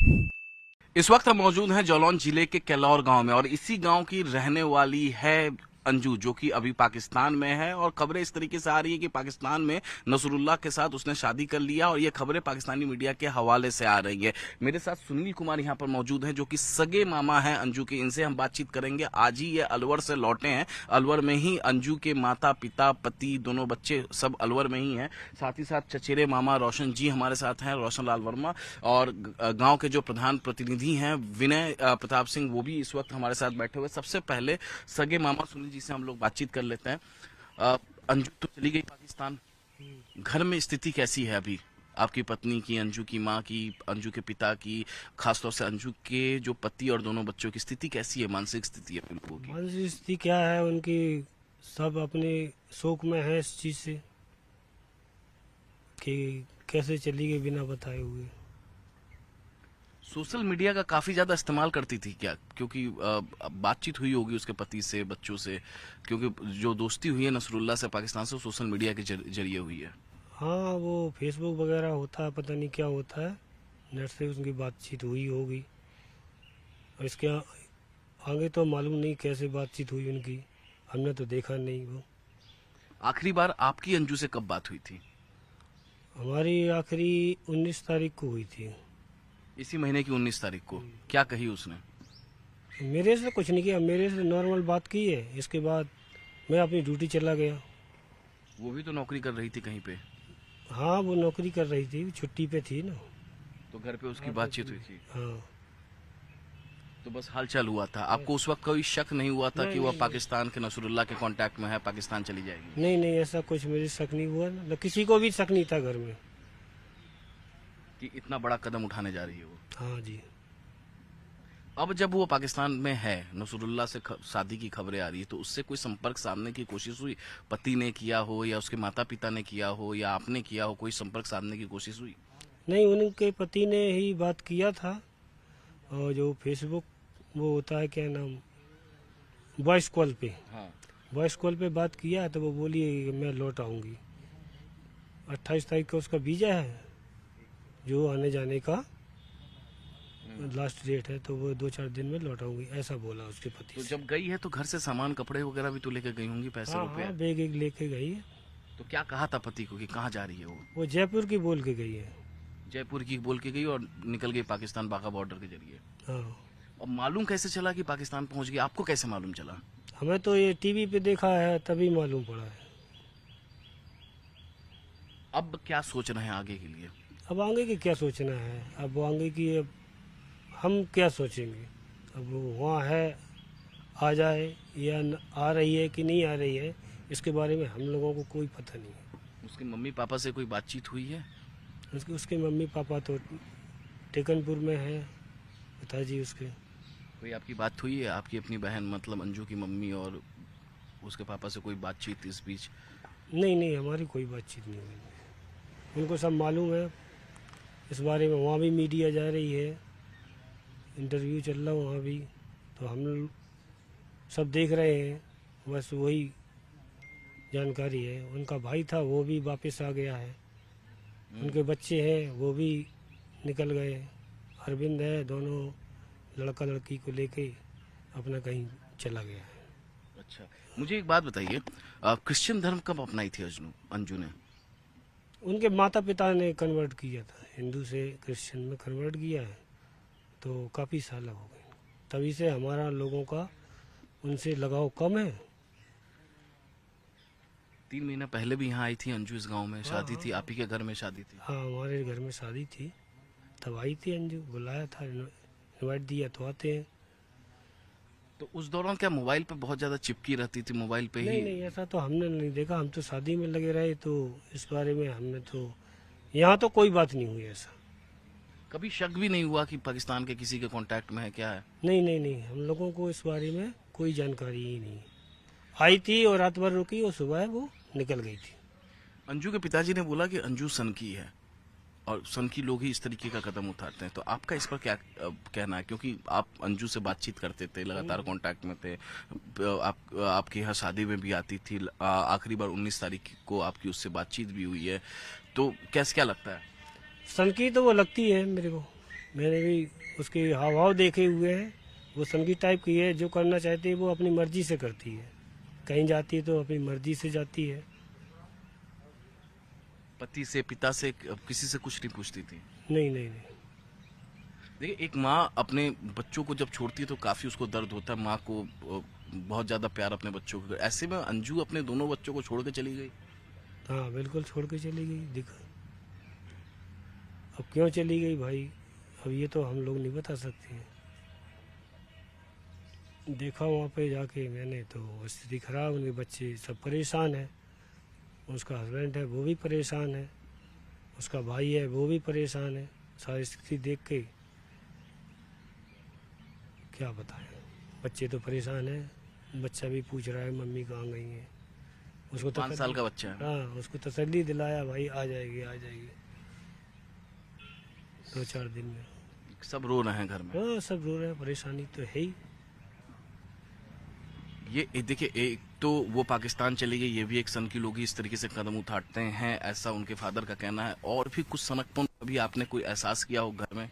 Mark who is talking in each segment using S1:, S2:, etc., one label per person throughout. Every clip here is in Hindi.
S1: इस वक्त हम मौजूद हैं जालौन जिले के केलौर गांव में और इसी गांव की रहने वाली है अंजू, जो कि अभी पाकिस्तान में है। और खबरें इस तरीके से आ रही है कि पाकिस्तान में नसरुल्लाह के साथ उसने शादी कर लिया और ये खबरें पाकिस्तानी मीडिया के हवाले से आ रही है। मेरे साथ सुनील कुमार यहाँ पर मौजूद हैं, जो कि सगे मामा हैं अंजू के। इनसे हम बातचीत करेंगे। आज ही ये अलवर से लौटे हैं। अलवर में ही अंजू के माता पिता पति दोनों बच्चे सब अलवर में ही हैं। साथ ही साथ चचेरे मामा रोशन जी हमारे साथ हैं, रोशन लाल वर्मा। और गांव के जो प्रधान प्रतिनिधि हैं विनय प्रताप सिंह, वो भी इस वक्त हमारे साथ बैठे हुए। सबसे पहले सगे मामा सुनील जी से हम लोग बातचीत कर लेते हैं। अंजू तो चली गई पाकिस्तान, घर में स्थिति कैसी है अभी? आपकी पत्नी की, अंजू की माँ की, अंजू के पिता की, खासतौर से अंजू के जो पति और दोनों बच्चों की स्थिति कैसी है? मानसिक स्थिति है उन लोगों की?
S2: मानसिक स्थिति क्या है उनकी, सब अपने शोक में है इस चीज़ से कि कैसे चली गई बिना बताए हुए।
S1: सोशल मीडिया का काफी ज्यादा इस्तेमाल करती थी क्या? क्योंकि बातचीत हुई होगी उसके पति से, बच्चों से, क्योंकि जो दोस्ती हुई है नसरुल्लाह से पाकिस्तान से, सोशल मीडिया के जरिए हुई है।
S2: हाँ, वो फेसबुक वगैरह होता है, पता नहीं क्या होता है, नेट से उनकी बातचीत हुई होगी। और इसके आगे तो मालूम नहीं कैसे बातचीत हुई उनकी, हमने तो देखा नहीं। वो
S1: आखिरी बार आपकी अंजू से कब बात हुई थी?
S2: हमारी आखिरी 19 तारीख को हुई थी।
S1: इसी महीने की 19 तारीख को। क्या कही उसने?
S2: मेरे से कुछ नहीं किया, मेरे से नॉर्मल बात की है। इसके बाद मैं अपनी ड्यूटी चला गया।
S1: वो भी तो नौकरी कर रही थी कहीं पे।
S2: हाँ, वो नौकरी कर रही थी, छुट्टी पे थी ना।
S1: तो घर पे उसकी बातचीत हुई थी।
S2: हाँ।
S1: तो बस हालचाल हुआ था। आपको उस वक्त कोई शक नहीं हुआ था कि
S2: नहीं,
S1: वह
S2: नहीं,
S1: पाकिस्तान के नसरुल्लाह के कांटेक्ट में है, पाकिस्तान चली जाएगी?
S2: नहीं नहीं, ऐसा कुछ मेरे शक नहीं हुआ न, किसी को भी शक नहीं था घर में।
S1: कि इतना बड़ा कदम उठाने जा रही है वो।
S2: हाँ जी।
S1: अब जब वो पाकिस्तान में है, नसरुल्लाह से शादी की खबरें आ रही है, तो उससे कोई संपर्क साधने की कोशिश हुई? पति ने किया हो या उसके माता पिता ने किया हो या आपने किया हो, कोई संपर्क साधने की कोशिश हुई?
S2: नहीं, उनके पति ने ही बात किया था। और जो फेसबुक वो होता है, क्या नाम, वॉइस कॉल पे,
S1: हाँ।
S2: वॉइस कॉल पे बात किया तो वो बोली मैं लौट आऊँगी। 28 तारीख का उसका वीज़ा है, जो आने जाने का लास्ट डेट है, तो वो 2-4 दिन में लौट आऊँगी, ऐसा बोला उसके पति
S1: तो
S2: से।
S1: जब गई है तो घर से सामान कपड़े वगैरह भी तो लेकर गई होंगी, पैसे
S2: हाँ
S1: रुपए?
S2: हाँ, बैग एक लेके गई है।
S1: तो क्या कहा था पति को कि कहाँ जा रही है वो?
S2: वो जयपुर की बोल के गई है।
S1: जयपुर की बोल के गई और निकल गई पाकिस्तान बाघा बॉर्डर के जरिए।
S2: हाँ,
S1: और मालूम कैसे चला कि पाकिस्तान पहुंच गई? आपको कैसे मालूम चला?
S2: हमें तो ये टीवी पे देखा है, तभी मालूम पड़ा है।
S1: अब क्या सोच रहे हैं आगे के लिए?
S2: अब आगे की क्या सोचना है, अब आगे की अब हम क्या सोचेंगे। अब वो वहाँ है, आ जाए या आ रही है कि नहीं आ रही है, इसके बारे में हम लोगों को कोई पता नहीं है।
S1: उसके मम्मी पापा से कोई बातचीत हुई है?
S2: उसके मम्मी पापा तो टेकनपुर में है, पिताजी उसके।
S1: कोई आपकी बात हुई है? आपकी अपनी बहन मतलब अंजू की मम्मी और उसके पापा से कोई बातचीत इस बीच?
S2: नहीं नहीं, हमारी कोई बातचीत नहीं हुई। उनको सब मालूम है इस बारे में, वहाँ भी मीडिया जा रही है, इंटरव्यू चल रहा वहाँ भी, तो हम लोग सब देख रहे हैं। बस वही जानकारी है। उनका भाई था वो भी वापस आ गया है, उनके बच्चे हैं वो भी निकल गए। अरविंद है, दोनों लड़का लड़की को लेके अपना कहीं चला गया है।
S1: अच्छा, मुझे एक बात बताइए, क्रिश्चियन धर्म कब अपनाई थी अंजू ने?
S2: उनके माता पिता ने कन्वर्ट किया था, हिंदू से क्रिश्चियन में कन्वर्ट किया है, तो काफ़ी साल हो गए। तभी से हमारा लोगों का उनसे लगाव कम है।
S1: 3 महीना पहले भी यहाँ आई थी अंजू इस गांव में, शादी थी, आप ही के घर में शादी थी।
S2: हाँ, हमारे घर में शादी थी, तब आई थी अंजू, बुलाया था, इनवाइट दिया तो आते हैं।
S1: तो उस दौरान क्या मोबाइल पे बहुत ज्यादा चिपकी रहती थी, मोबाइल पे ही?
S2: नहीं नहीं, ऐसा तो हमने नहीं देखा, हम तो शादी में लगे रहे, तो इस बारे में हमने तो, यहाँ तो कोई बात नहीं हुई ऐसा।
S1: कभी शक भी नहीं हुआ कि पाकिस्तान के किसी के कांटेक्ट में है, क्या है?
S2: नहीं नहीं नहीं, हम लोगों को इस बारे में कोई जानकारी ही नहीं। आई थी और रात भर रुकी और सुबह वो निकल गई थी।
S1: अंजू के पिताजी ने बोला कि अंजू सनकी है और सनकी लोग ही इस तरीके का कदम उठाते हैं। तो आपका इस पर क्या कहना है? क्योंकि आप अंजू से बातचीत करते थे, लगातार कांटेक्ट में थे, आपके यहाँ शादी में भी आती थी, आखिरी बार 19 तारीख को आपकी उससे बातचीत भी हुई है, तो कैसे, क्या लगता है?
S2: सनकी तो वो लगती है मेरे को, मैंने भी उसके हाव भाव देखे हुए हैं। वो संगीत टाइप की है, जो करना चाहती है वो अपनी मर्जी से करती है। कहीं जाती है तो अपनी मर्जी से जाती है।
S1: पति से, पिता से, किसी से कुछ नहीं पूछती थी?
S2: नहीं नहीं नहीं।
S1: देखिए, एक माँ अपने बच्चों को जब छोड़ती है तो काफी उसको दर्द होता है। माँ को बहुत ज्यादा प्यार अपने बच्चों को। ऐसे में अंजू अपने दोनों बच्चों को छोड़ के चली गई।
S2: हाँ बिल्कुल छोड़ के चली गई। देखा, अब क्यों चली गई भाई, अब ये तो हम लोग नहीं बता सकते हैं। देखा वहाँ पे जाके मैंने तो स्थिति खराब, उनके बच्चे सब परेशान हैं। उसका हस्बैंड है वो भी परेशान है, उसका भाई है वो भी परेशान है। सारी स्थिति देख के क्या बताएं, बच्चे तो परेशान हैं। बच्चा भी पूछ रहा है मम्मी कहाँ गई हैं। उसको
S1: 5 साल का बच्चा है।
S2: हाँ, उसको तसल्ली दिलाया भाई आ जाएगी आ जाएगी 2-4 दिन में।
S1: सब रो रहे हैं घर में।
S2: हाँ सब रो रहे हैं, परेशानी तो है ही।
S1: ये देखिए, एक तो वो पाकिस्तान चली गई, ये भी एक सन की लोग इस तरीके से कदम उठाते हैं, ऐसा उनके फादर का कहना है। और भी कुछ सनकपन अभी आपने कोई एहसास किया हो घर में?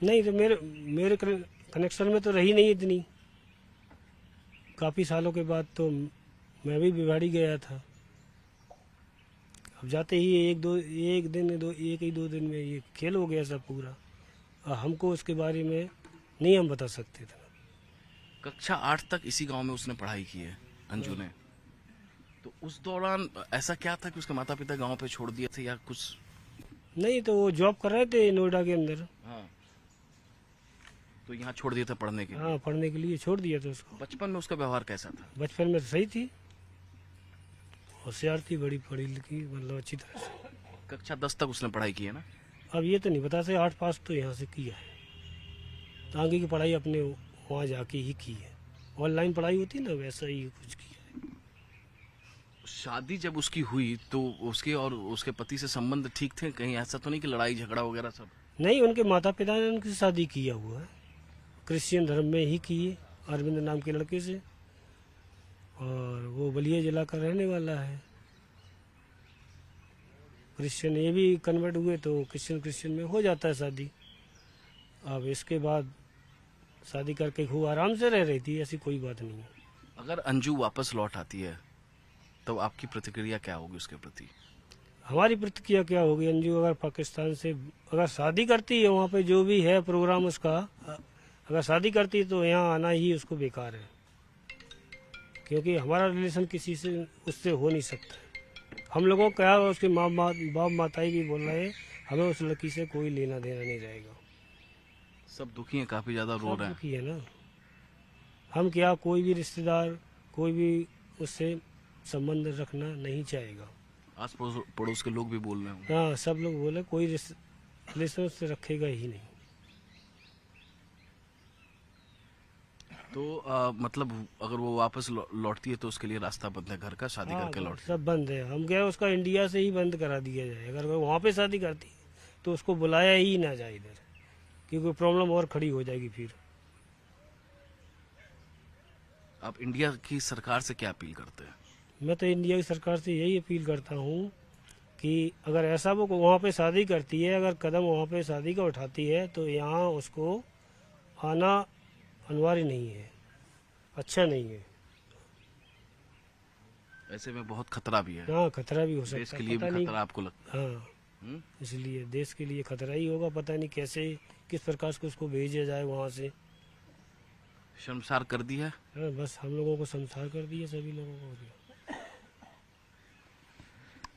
S2: नहीं तो मेरे कनेक्शन में तो रही नहीं इतनी। काफ़ी सालों के बाद तो मैं भी बिगाड़ी गया था। अब जाते ही एक ही दो दिन में ये खेल हो गया सब पूरा। और हमको उसके बारे में नहीं हम बता सकते थे।
S1: कक्षा 8 तक इसी गांव में उसने पढ़ाई की है अंजू ने। तो उस दौरान ऐसा क्या था कि उसके माता पिता गांव पे छोड़ दिए थे या कुछ?
S2: नहीं तो वो जॉब कर रहे थे नोएडा के अंदर।
S1: हाँ, तो यहाँ छोड़ दिया था पढ़ने के लिए।
S2: हाँ पढ़ने के लिए छोड़ दिया था उसको।
S1: बचपन में उसका व्यवहार कैसा था?
S2: बचपन में तो सही थी, होशियार थी, बड़ी पढ़ी लिखी, मतलब अच्छी तरह से।
S1: कक्षा 10 तक उसने पढ़ाई की है ना?
S2: अब ये तो नहीं पता से 8 पास तो यहाँ से किया है, तो आगे की पढ़ाई अपने वहाँ जाके ही की है। ऑनलाइन पढ़ाई होती है ना, वैसा ही कुछ किया है।
S1: शादी जब उसकी हुई तो उसके और उसके पति से संबंध ठीक थे? कहीं ऐसा तो नहीं कि लड़ाई झगड़ा वगैरह सब?
S2: नहीं, उनके माता पिता ने उनकी शादी किया हुआ है, क्रिश्चियन धर्म में ही की है, अरविंद नाम के लड़के से। और वो बलिया जिला का रहने वाला है। क्रिश्चियन ये भी कन्वर्ट हुए तो क्रिश्चियन में हो जाता है शादी। अब इसके बाद शादी करके खूब आराम से रह रही थी, ऐसी कोई बात नहीं है।
S1: अगर अंजू वापस लौट आती है तो आपकी प्रतिक्रिया क्या होगी उसके प्रति?
S2: हमारी प्रतिक्रिया क्या होगी, अंजू अगर पाकिस्तान से अगर शादी करती है, वहाँ पे जो भी है प्रोग्राम उसका, अगर शादी करती है तो यहाँ आना ही उसको बेकार है। क्योंकि हमारा रिलेशन किसी से उससे हो नहीं सकता। हम लोगों को क्या, उसके बाप माताई भी बोल रहे हैं, हमें उस लड़की से कोई लेना देना नहीं रहेगा।
S1: सब दुखी हैं, काफी ज्यादा रो रहे हैं।
S2: दुखी है ना। हम क्या, कोई भी रिश्तेदार कोई भी उससे संबंध रखना नहीं चाहेगा।
S1: आस पड़ोस के लोग भी बोल रहे होंगे।
S2: हाँ सब लोग बोले कोई रिलेशन उससे रखेगा ही नहीं।
S1: तो मतलब अगर वो वापस लौटती है तो उसके लिए रास्ता बंद है घर का, शादी
S2: हाँ,
S1: करके लौट?
S2: सब बंद है। हम क्या, उसका इंडिया से ही बंद करा दिया जाए। अगर वो वहाँ पे शादी करती है तो उसको बुलाया ही ना जाए इधर, क्योंकि प्रॉब्लम और खड़ी हो जाएगी फिर।
S1: आप इंडिया की सरकार से क्या अपील करते हैं?
S2: मैं तो इंडिया की सरकार से यही अपील करता हूँ कि अगर ऐसा वो वहाँ पे शादी करती है, अगर कदम वहाँ पे शादी का उठाती है तो यहाँ उसको आना अनिवार्य नहीं है, अच्छा नहीं है।
S1: ऐसे में बहुत खतरा भी है।
S2: हाँ खतरा भी हो सकता है।
S1: देश के लिए भी खतरा आपको लगता है?
S2: हाँ, इसलिए देश के लिए खतरा ही होगा। पता नहीं कैसे, किस प्रकार से उसको भेजा जाए वहाँ से।
S1: शर्मसार कर दी है।
S2: हाँ, बस हम लोगों को शर्मसार कर दिया, सभी लोगों को।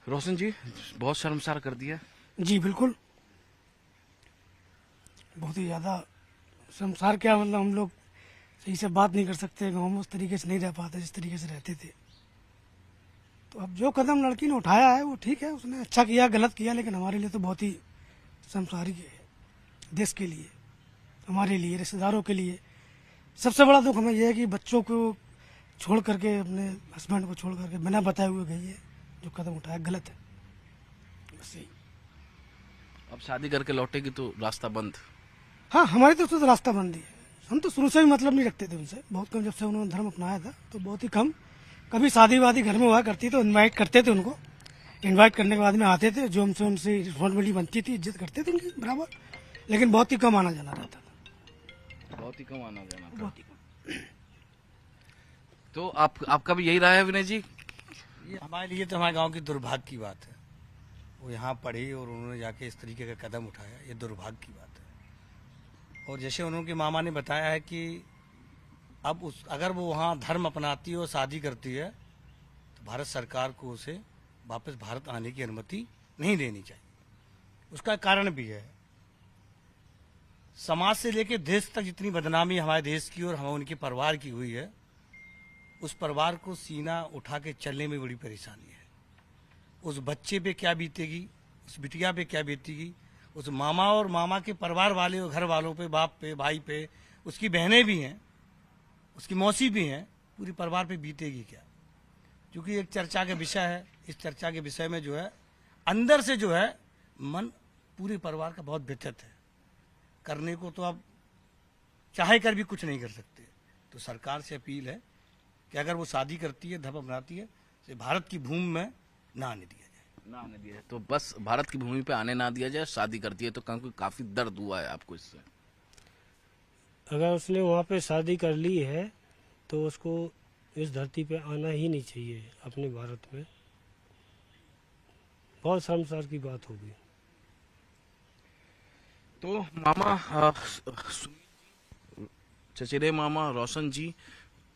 S1: रोशन जी, बहुत शर्मसार कर दिया।
S3: जी बिल्कुल, बहुत ही ज़्यादा शर्मसार। क्या मतलब, हम लोग सही से बात नहीं कर सकते, गाँव में उस तरीके से नहीं रह पाते जिस तरीके से रहते थे। तो अब जो कदम लड़की ने उठाया है वो ठीक है, उसने अच्छा किया गलत किया, लेकिन हमारे लिए तो बहुत ही शर्मसारी है। देश के लिए, हमारे लिए, रिश्तेदारों के लिए सबसे बड़ा दुख हमें यह है कि बच्चों को छोड़ करके, अपने हस्बैंड को छोड़ करके बिना बताए हुए गई है। जो कदम उठाया गलत है, बस यही।
S1: अब शादी करके लौटेगी तो रास्ता बंद?
S3: हाँ, हमारी तरफ से तो रास्ता बंद ही है। हम तो शुरू से ही मतलब नहीं रखते थे उनसे, बहुत कम। जब से उन्होंने धर्म अपनाया था तो बहुत ही कम। कभी शादी वादी घर में हुआ करती तो इनवाइट करते थे उनको, इनवाइट करने के बाद में आते थे, जो हमसे उनसे रिस्पॉन्सिबिलिटी बनती थी, इज्जत करते थे उनकी बराबर। लेकिन बहुत ही कम आना जाना रहता था,
S1: बहुत ही कम आना जाना था।
S3: बहुत ही कम।
S1: तो आपका भी यही रहा है विनय जी?
S4: ये हमारे लिए तो हमारे गांव की दुर्भाग्य की बात है। वो यहाँ पढ़ी और उन्होंने जाके इस तरीके का कदम उठाया, ये दुर्भाग्य की बात है। और जैसे उन्होंने मामा ने बताया है कि अब अगर वो वहाँ धर्म अपनाती है और शादी करती है तो भारत सरकार को उसे वापस भारत आने की अनुमति नहीं देनी चाहिए। उसका कारण भी है, समाज से लेकर देश तक जितनी बदनामी हमारे देश की और हम उनके परिवार की हुई है, उस परिवार को सीना उठा के चलने में बड़ी परेशानी है। उस बच्चे पे क्या बीतेगी, उस बिटिया पे क्या बीतेगी, उस मामा और मामा के परिवार वाले और घर वालों पे, बाप पे, भाई पे, उसकी बहनें भी हैं, उसकी मौसी भी हैं, पूरी परिवार पे बीतेगी क्या। क्योंकि एक चर्चा का विषय है, इस चर्चा के विषय में जो है अंदर से जो है मन पूरे परिवार का बहुत व्यथित है। करने को तो आप चाहे कर भी कुछ नहीं कर सकते। तो सरकार से अपील है कि अगर वो शादी करती है, धर्म अपनाती है, तो भारत की भूमि में ना आने दिया जाए।
S1: ना आने दिया तो बस भारत की भूमि पे आने ना दिया जाए। शादी करती है तो काफी दर्द हुआ है आपको इससे?
S2: अगर उसने वहाँ पे शादी कर ली है तो उसको इस धरती पे आना ही नहीं चाहिए अपने भारत में। बहुत शर्मसार की बात होगी।
S1: तो मामा चचेरे मामा रोशन जी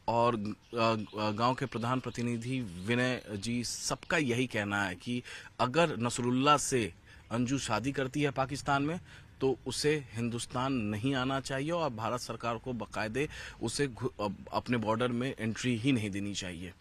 S1: और गांव के प्रधान प्रतिनिधि विनय जी, सबका यही कहना है कि अगर नसरुल्लाह से अंजू शादी करती है पाकिस्तान में तो उसे हिंदुस्तान नहीं आना चाहिए और भारत सरकार को बाकायदे उसे अपने बॉर्डर में एंट्री ही नहीं देनी चाहिए।